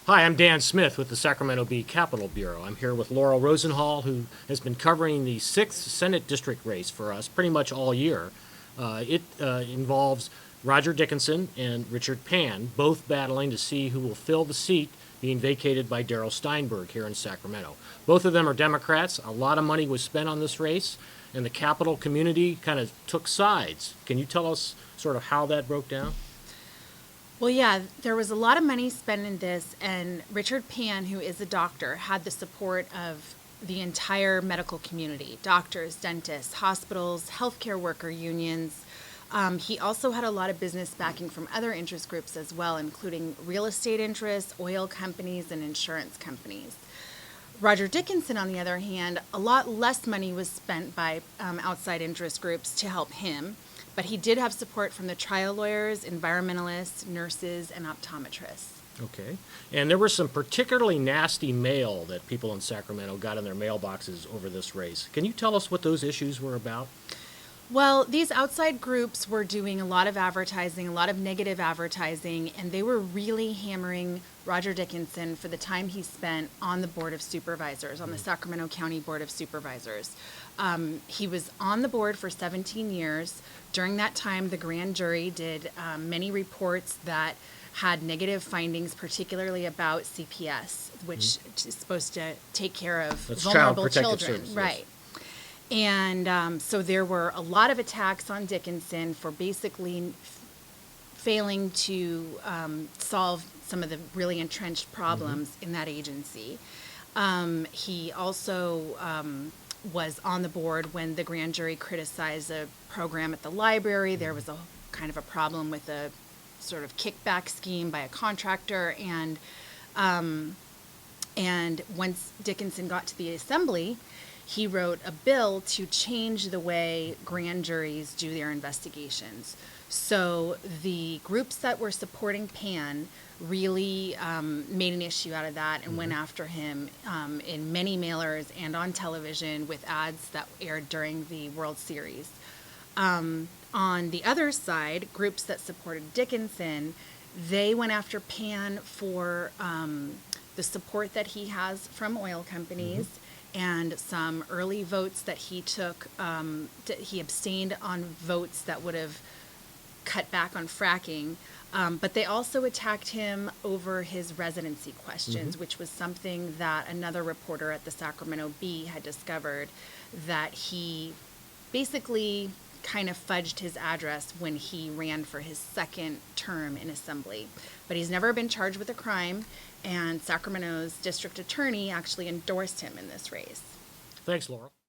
Hi, I'm Dan Smith with the Sacramento Bee Capitol Bureau. I'm here with Laurel Rosenhall, who has been covering the 6th Senate District race for us pretty much all year. It involves Roger Dickinson and Richard Pan, both battling to see who will fill the seat being vacated by Darrell Steinberg here in Sacramento. Both of them are Democrats. A lot of money was spent on this race, and the Capitol community kind of took sides. Can you tell us sort of how that broke down? Well, yeah, there was a lot of money spent in this, and Richard Pan, who is a doctor, had the support of the entire medical community: doctors, dentists, hospitals, healthcare worker unions. He also had a lot of business backing from other interest groups as well, including real estate interests, oil companies, and insurance companies. Roger Dickinson, on the other hand, a lot less money was spent by outside interest groups to help him, but he did have support from the trial lawyers, environmentalists, nurses, and optometrists. Okay. And there was some particularly nasty mail that people in Sacramento got in their mailboxes over this race. Can you tell us what those issues were about? Well, these outside groups were doing a lot of advertising, a lot of negative advertising, and they were really hammering Roger Dickinson for the time he spent on the Board of Supervisors, on the Sacramento County Board of Supervisors. He was on the board for 17 years. During that time, the grand jury did many reports that had negative findings, particularly about CPS, which is supposed to take care of That's vulnerable Child Protective children. Services. Right. And so there were a lot of attacks on Dickinson for basically failing to solve some of the really entrenched problems in that agency. He also was on the board when the grand jury criticized a program at the library. There was a kind of a problem with a sort of kickback scheme by a contractor, and once Dickinson got to the assembly, he wrote a bill to change the way grand juries do their investigations. So the groups that were supporting Pan really made an issue out of that and went after him in many mailers and on television with ads that aired during the World Series. On the other side, groups that supported Dickinson, they went after Pan for the support that he has from oil companies and some early votes that he took. He abstained on votes that would have cut back on fracking. But they also attacked him over his residency questions, which was something that another reporter at the Sacramento Bee had discovered, that he basically kind of fudged his address when he ran for his second term in assembly. But he's never been charged with a crime, and Sacramento's district attorney actually endorsed him in this race. Thanks, Laurel.